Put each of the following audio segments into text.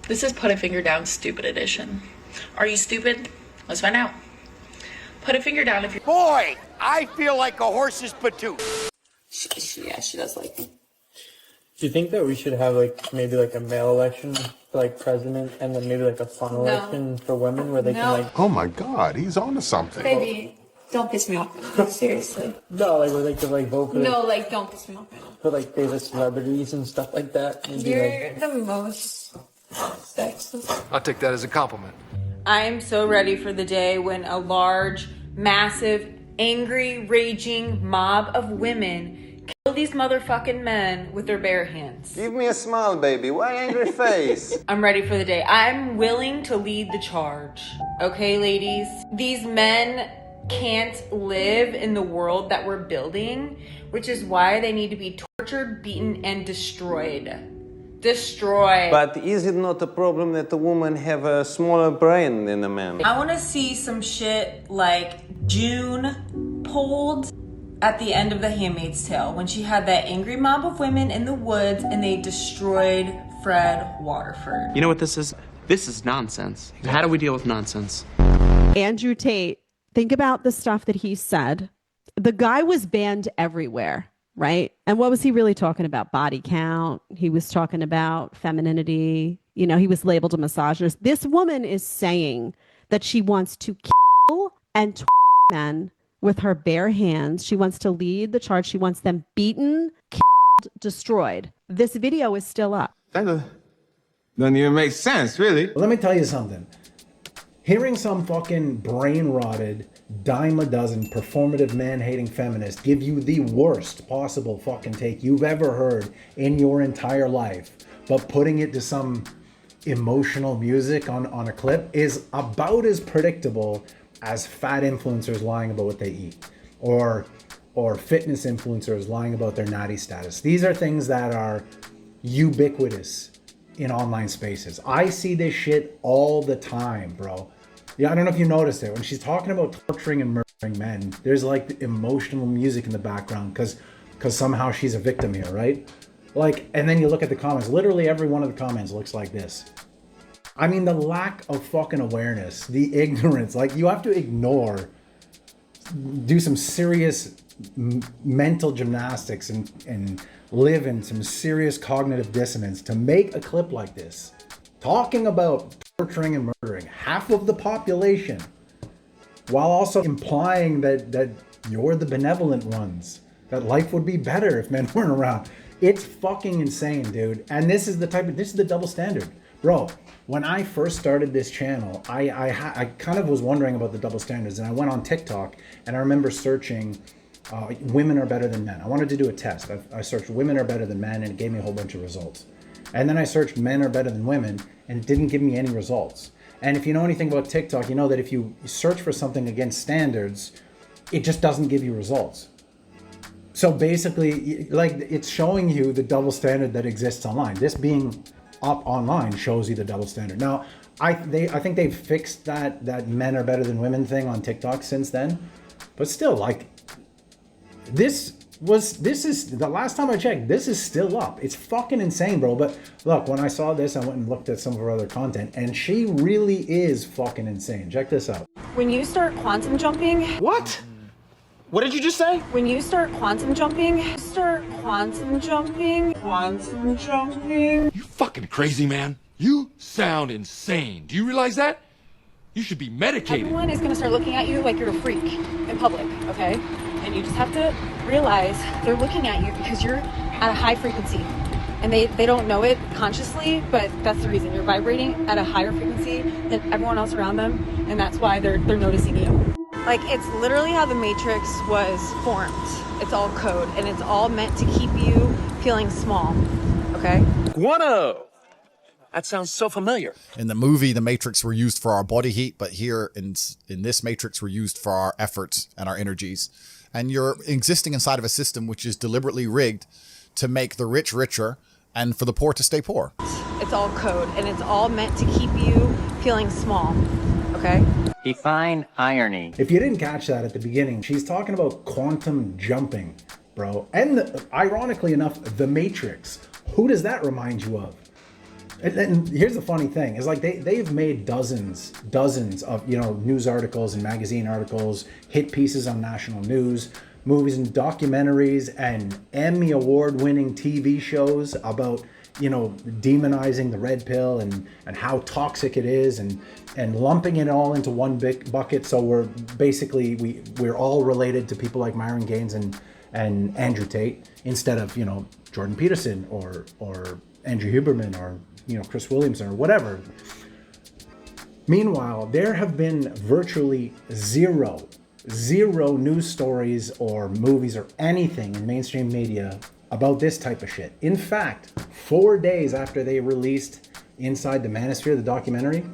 This is Put a Finger Down Stupid Edition. Are you stupid? Let's find out. Put a finger down if you're— Boy, I feel like a horse's patoot. Yeah, she does like me. Do you think that we should have like maybe like a male election for like president and then maybe like a fun election for women where they can like— Oh my God, he's on to something. Baby, don't piss me off. Seriously. No, like where they could like vote for No, like, don't piss me off. for like favorite celebrities and stuff like that. Maybe, You're like, the most sexist. I'll take that as a compliment. I'm so ready for the day when a large, massive, angry, raging mob of women kill these motherfucking men with their bare hands. Give me a smile, baby. Why angry face? I'm ready for the day. I'm willing to lead the charge. Okay, ladies? These men can't live in the world that we're building, which is why they need to be tortured, beaten, and destroyed. Destroyed. But is it not a problem that a woman have a smaller brain than a man? I want to see some shit like June pulled at the end of The Handmaid's Tale when she had that angry mob of women in the woods and they destroyed Fred Waterford. You know what this is? This is nonsense. How do we deal with nonsense? Andrew Tate, think about the stuff that he said. The guy was banned everywhere, right? And what was he really talking about? Body count. He was talking about femininity. You know, he was labeled a misogynist. This woman is saying that she wants to kill and men with her bare hands. She wants to lead the charge. She wants them beaten, killed, destroyed. This video is still up. That doesn't even make sense, really. Let me tell you something. Hearing some fucking brain-rotted, dime-a-dozen, performative, man-hating feminist give you the worst possible fucking take you've ever heard in your entire life, but putting it to some emotional music on a clip is about as predictable as fat influencers lying about what they eat, or fitness influencers lying about their natty status. These are things that are ubiquitous in online spaces. I see this shit all the time, bro. Yeah, I don't know if you noticed it. When she's talking about torturing and murdering men, there's like emotional music in the background because somehow she's a victim here, right? Like, and then you look at the comments. Literally every one of the comments looks like this. I mean, the lack of fucking awareness, the ignorance, like you have to ignore, do some serious mental gymnastics and live in some serious cognitive dissonance to make a clip like this, talking about torturing and murdering half of the population, while also implying that you're the benevolent ones, that life would be better if men weren't around. It's fucking insane, dude. And this is the double standard. Bro, when I first started this channel, I kind of was wondering about the double standards, and I went on TikTok and I remember searching women are better than men. I wanted to do a test. I searched women are better than men and it gave me a whole bunch of results. And then I searched men are better than women and it didn't give me any results. And if you know anything about TikTok, you know that if you search for something against standards, it just doesn't give you results. So basically, like, it's showing you the double standard that exists online. This being up online shows you the double standard. Now, I think they've fixed that men are better than women thing on TikTok since then. But still, like, this is the last time I checked, this is still up. It's fucking insane, bro. But look, when I saw this, I went and looked at some of her other content, and she really is fucking insane. Check this out. When you start quantum jumping... What? What did you just say? When you start quantum jumping... You Fucking crazy, man. You sound insane. Do you realize that? You should be medicated. Everyone is going to start looking at you like you're a freak in public, okay? And you just have to realize they're looking at you because you're at a high frequency. And they don't know it consciously, but that's the reason. You're vibrating at a higher frequency than everyone else around them, and that's why they're noticing you. Like, it's literally how the Matrix was formed. It's all code, and it's all meant to keep you feeling small, okay? Guano! That sounds so familiar. In the movie, the Matrix were used for our body heat, but here in this Matrix, we're used for our efforts and our energies. And you're existing inside of a system which is deliberately rigged to make the rich richer and for the poor to stay poor. It's all code, and it's all meant to keep you feeling small, okay? Define irony. If you didn't catch that at the beginning, she's talking about quantum jumping, bro. And ironically enough, the Matrix. Who does that remind you of? And here's the funny thing is like they've made dozens of news articles and magazine articles, hit pieces on national news, movies and documentaries, and Emmy award winning TV shows about demonizing the red pill and how toxic it is and lumping it all into one big bucket. So we're all related to people like Myron Gaines and Andrew Tate instead of Jordan Peterson or Andrew Huberman or Chris Williamson or whatever. Meanwhile, there have been virtually zero news stories or movies or anything in mainstream media about this type of shit. In fact, 4 days after they released Inside the Manosphere, the documentary,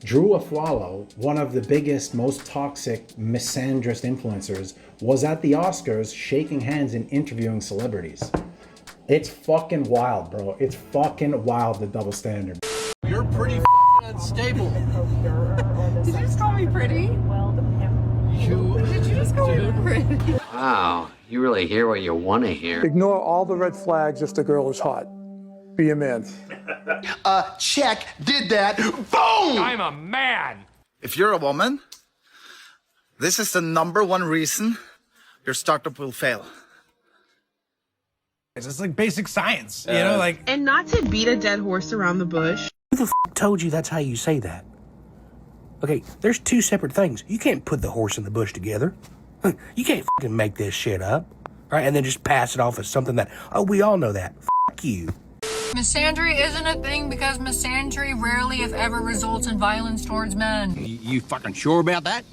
Drew Afualo, one of the biggest, most toxic, misandrist influencers, was at the Oscars shaking hands and interviewing celebrities. It's fucking wild, bro. It's fucking wild, the double standard. You're pretty unstable. Did you just call me pretty? Did you just call me pretty? Wow, you really hear what you want to hear. Ignore all the red flags if the girl is hot. Be a man. Check. Did that. Boom! I'm a man. If you're a woman, this is the #1 reason your startup will fail. It's like basic science, And not to beat a dead horse around the bush. Who the told you that's how you say that? Okay, there's two separate things. You can't put the horse and the bush together. You can't make this shit up, right? And then just pass it off as something that, we all know that. You. Misandry isn't a thing because misandry rarely, if ever, results in violence towards men. You fucking sure about that?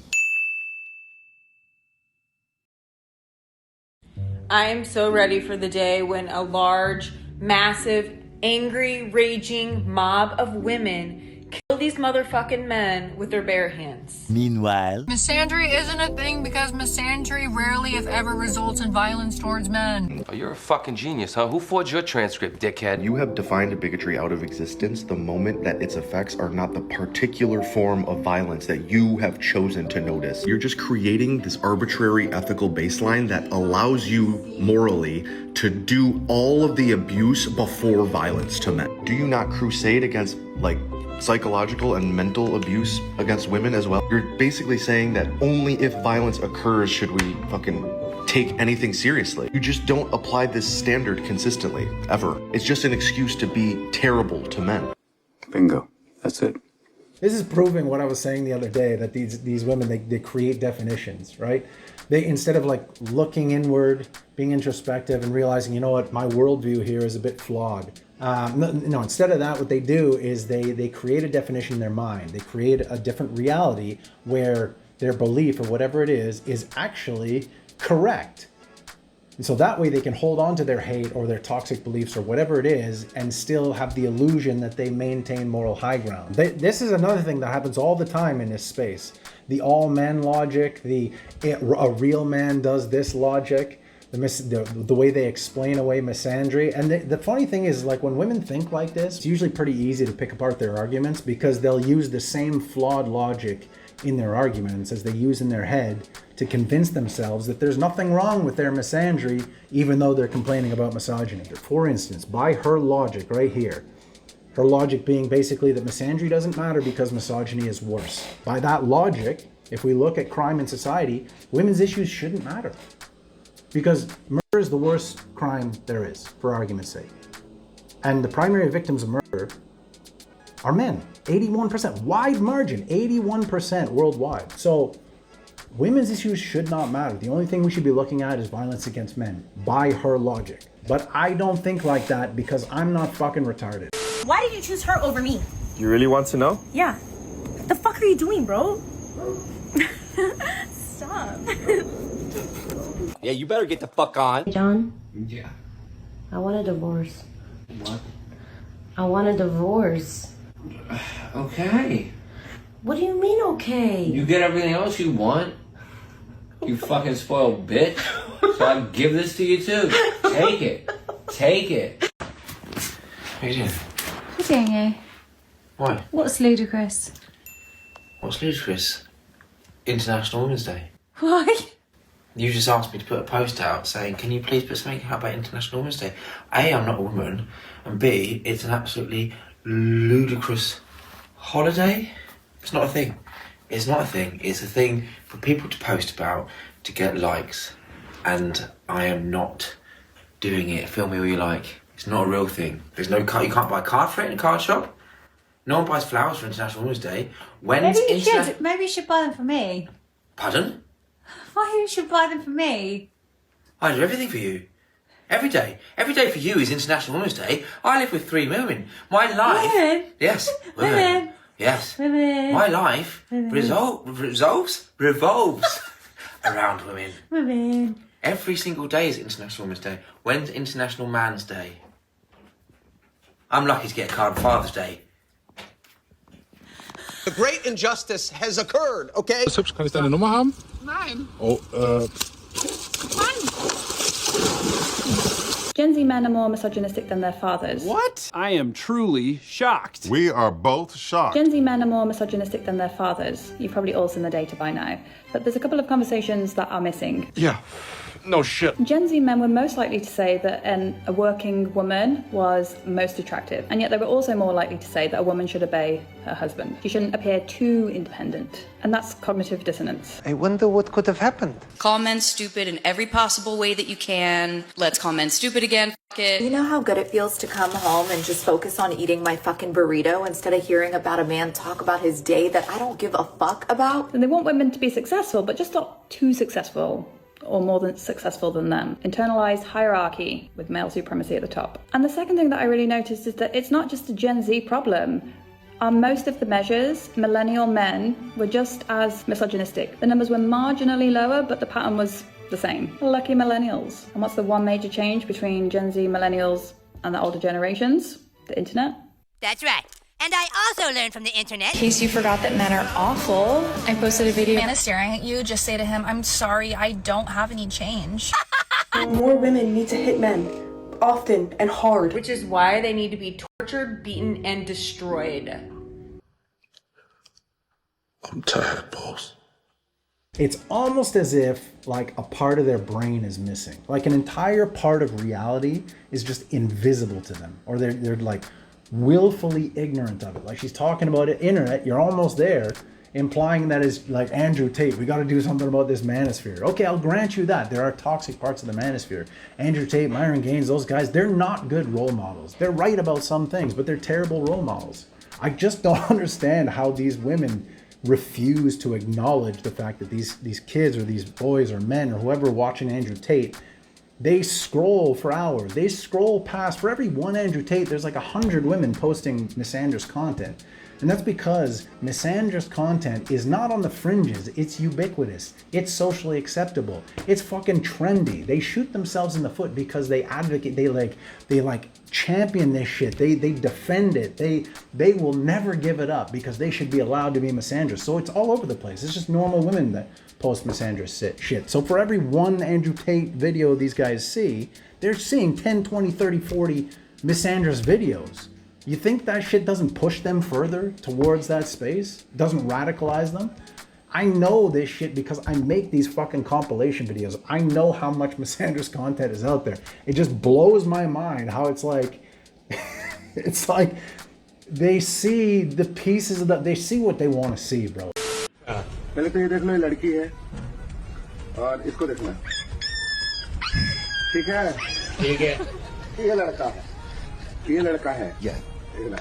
I am so ready for the day when a large, massive, angry, raging mob of women kill these motherfucking men with their bare hands. Meanwhile, Misandry isn't a thing because misandry rarely, if ever, results in violence towards men. Oh, you're a fucking genius, huh? Who forged your transcript, dickhead? You have defined bigotry out of existence the moment that its effects are not the particular form of violence that you have chosen to notice. You're just creating this arbitrary ethical baseline that allows you morally to do all of the abuse before violence to men. Do you not crusade against, psychological and mental abuse against women as well? You're basically saying that only if violence occurs should we fucking take anything seriously. You just don't apply this standard consistently, ever. It's just an excuse to be terrible to men. Bingo. That's it. This is proving what I was saying the other day, that these women, they create definitions, right? They, instead of looking inward, being introspective and realizing, my worldview here is a bit flawed. No, instead of that, what they do is they create a definition in their mind. They create a different reality where their belief or whatever it is actually correct. And so that way they can hold on to their hate or their toxic beliefs or whatever it is and still have the illusion that they maintain moral high ground. This is another thing that happens all the time in this space. The all men logic, a real man does this logic. The way they explain away misandry. And the funny thing is, when women think like this, it's usually pretty easy to pick apart their arguments because they'll use the same flawed logic in their arguments as they use in their head to convince themselves that there's nothing wrong with their misandry, even though they're complaining about misogyny. For instance, by her logic right here, her logic being basically that misandry doesn't matter because misogyny is worse. By that logic, if we look at crime in society, women's issues shouldn't matter. Because murder is the worst crime there is, for argument's sake. And the primary victims of murder are men. 81%, wide margin, 81% worldwide. So women's issues should not matter. The only thing we should be looking at is violence against men, by her logic. But I don't think like that because I'm not fucking retarded. Why did you choose her over me? You really want to know? Yeah. What the fuck are you doing, bro? Stop. Yeah, you better get the fuck on. John? Yeah. I want a divorce. What? I want a divorce. Okay. What do you mean, okay? You get everything else you want. You fucking spoiled bitch. So I give this to you too. Take it. Take it. What are you doing? What are you doing here? Why? What's ludicrous? What's ludicrous? International Women's Day. Why? You just asked me to put a post out saying, can you please put something out about International Women's Day? A, I'm not a woman, and B, it's an absolutely ludicrous holiday. It's not a thing. It's not a thing. It's a thing for people to post about to get likes. And I am not doing it. Film me all you like. It's not a real thing. There's no card. You can't buy a card for it in a card shop. No one buys flowers for International Women's Day. When's Maybe you should buy them for me. Pardon? Why you should buy them for me? I do everything for you. Every day. Every day for you is International Women's Day. I live with 3 women. My life... Women? Yes. Women. Yes. Women. My life Women. revolves around women. Women. Every single day is International Women's Day. When's International Man's Day? I'm lucky to get a card on Father's Day. The great injustice has occurred, okay? Kann ich deine Nummer haben? Nein. Oh, Gen Z men are more misogynistic than their fathers. What? I am truly shocked. We are both shocked. Gen Z men are more misogynistic than their fathers. You've probably all seen the data by now. But there's a couple of conversations that are missing. Yeah. No shit. Gen Z men were most likely to say that a working woman was most attractive, and yet they were also more likely to say that a woman should obey her husband. She shouldn't appear too independent, and that's cognitive dissonance. I wonder what could have happened. Call men stupid in every possible way that you can. Let's call men stupid again. F it. You know how good it feels to come home and just focus on eating my fucking burrito instead of hearing about a man talk about his day that I don't give a fuck about? And they want women to be successful, but just not too successful, or more than successful than them. Internalized hierarchy with male supremacy at the top. And the second thing that I really noticed is that it's not just a Gen Z problem. On most of the measures, millennial men were just as misogynistic. The numbers were marginally lower, but the pattern was the same. Lucky millennials. And what's the one major change between Gen Z millennials and the older generations? The internet. That's right. And I also learned from the internet. In case you forgot that men are awful, I posted a video. Man is staring at you, just say to him, I'm sorry, I don't have any change. More women need to hit men, often and hard. Which is why they need to be tortured, beaten, and destroyed. I'm tired, boss. It's almost as if like a part of their brain is missing. Like an entire part of reality is just invisible to them. Or they're like willfully ignorant of it. Like she's talking about it, internet, you're almost there, implying that is like Andrew Tate, we got to do something about this manosphere. Okay, I'll grant you that. There are toxic parts of the manosphere. Andrew Tate, Myron Gaines, those guys, they're not good role models. They're right about some things, but they're terrible role models. I just don't understand how these women refuse to acknowledge the fact that these kids or these boys or men or whoever watching Andrew Tate, they scroll for hours. They scroll past, for every one Andrew Tate, there's like 100 women posting misandrous content. And that's because misandrous content is not on the fringes. It's ubiquitous. It's socially acceptable. It's fucking trendy. They shoot themselves in the foot because they advocate, they like champion this shit. They defend it. They will never give it up because they should be allowed to be misandrous. So it's all over the place. It's just normal women that post misandrous shit. So for every one Andrew Tate video these guys see, they're seeing 10, 20, 30, 40 misandrous videos. You think that shit doesn't push them further towards that space? Doesn't radicalize them? I know this shit because I make these fucking compilation videos. I know how much misandrous content is out there. It just blows my mind how it's like, it's like they see the pieces of that, they see what they want to see, bro. पहले तो ये देख लो ये लड़की है और इसको देखना ठीक है ठीक है ये लड़का है देखना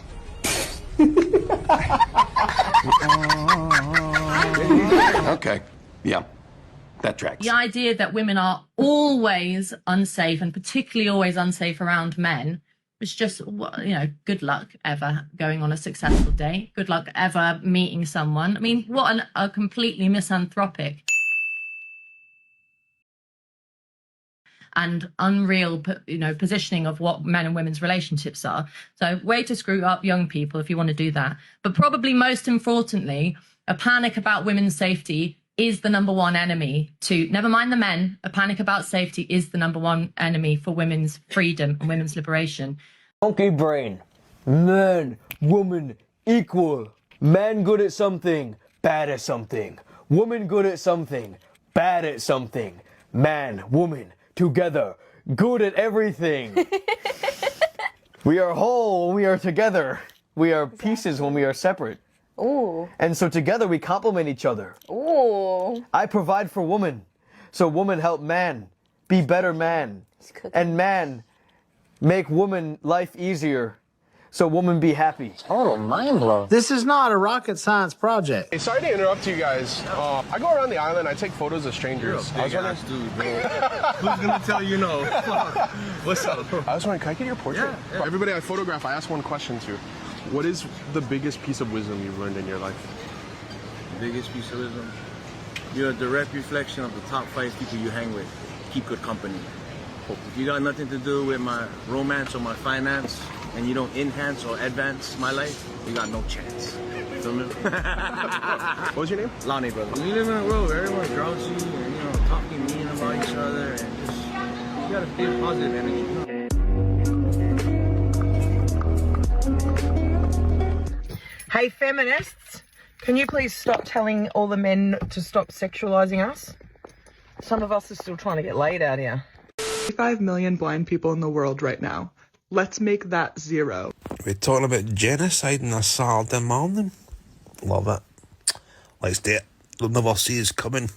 Okay. Yeah. That tracks. The idea that women are always unsafe, and particularly always unsafe around men, is just, good luck ever going on a successful date. Good luck ever meeting someone. I mean, what a completely misanthropic and unreal, positioning of what men and women's relationships are. So way to screw up young people if you want to do that. But probably most importantly, a panic about women's safety is the number one enemy to, never mind the men, a panic about safety is the number one enemy for women's freedom and women's liberation. Monkey brain. Man, woman, equal. Man good at something, bad at something. Woman good at something, bad at something. Man, woman, together, good at everything. We are whole, we are together. we are pieces when we are separate. Ooh. And so together we complement each other. Ooh. I provide for woman, so woman help man be better man. And man make woman life easier, so woman be happy. Total mind blow. This is not a rocket science project. Hey, sorry to interrupt you guys. I go around the island, I take photos of strangers. You're a big ass dude, bro. Who's gonna tell you no? What's up? I was wondering, can I get your portrait? Yeah. Everybody I photograph, I ask one question to. What is the biggest piece of wisdom you've learned in your life? Biggest piece of wisdom? You're a direct reflection of the top 5 people you hang with. Keep good company. If you got nothing to do with my romance or my finance, and you don't enhance or advance my life, you got no chance. Feel me? What was your name? Lonnie, brother. You live in a world where everyone's grouchy and, you know, talking mean about each other, and just, you gotta feel positive energy. Hey feminists, can you please stop telling all the men to stop sexualizing us? Some of us are still trying to get laid out here. 5 million blind people in the world right now. Let's make that 0. We're talking about genocide on a Saturday morning. Love it. Let's do it. They'll never see us coming.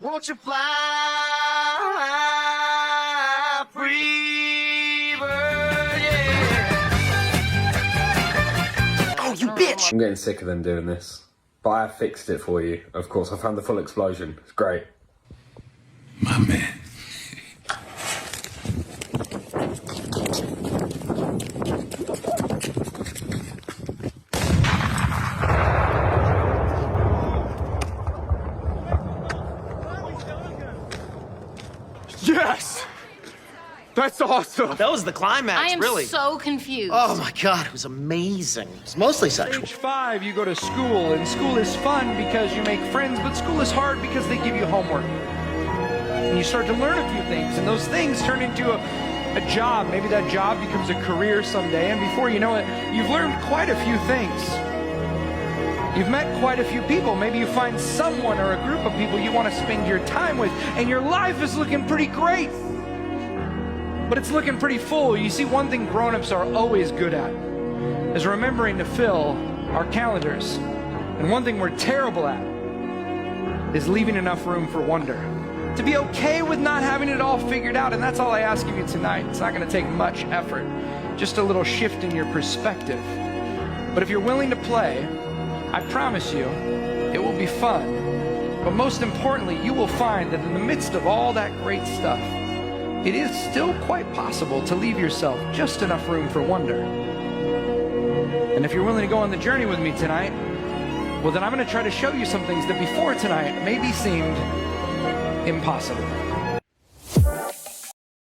Won't you fly free bird, yeah. Oh, you bitch! I'm getting sick of them doing this. But I have fixed it for you. Of course, I found the full explosion. It's great. My man. Yes! That's awesome! That was the climax, I am really. so confused. Oh my god, it was amazing. It's mostly sexual. Age 5, you go to school, and school is fun because you make friends, but school is hard because they give you homework. And you start to learn a few things, and those things turn into a job. Maybe that job becomes a career someday, and before you know it, you've learned quite a few things. You've met quite a few people. Maybe you find someone or a group of people you want to spend your time with, and your life is looking pretty great. But it's looking pretty full. You see, one thing grown-ups are always good at is remembering to fill our calendars. And one thing we're terrible at is leaving enough room for wonder. To be okay with not having it all figured out, and that's all I ask of you tonight. It's not going to take much effort, just a little shift in your perspective. But if you're willing to play, I promise you, it will be fun. But most importantly, you will find that in the midst of all that great stuff, it is still quite possible to leave yourself just enough room for wonder. And if you're willing to go on the journey with me tonight, well then I'm going to try to show you some things that before tonight maybe seemed impossible.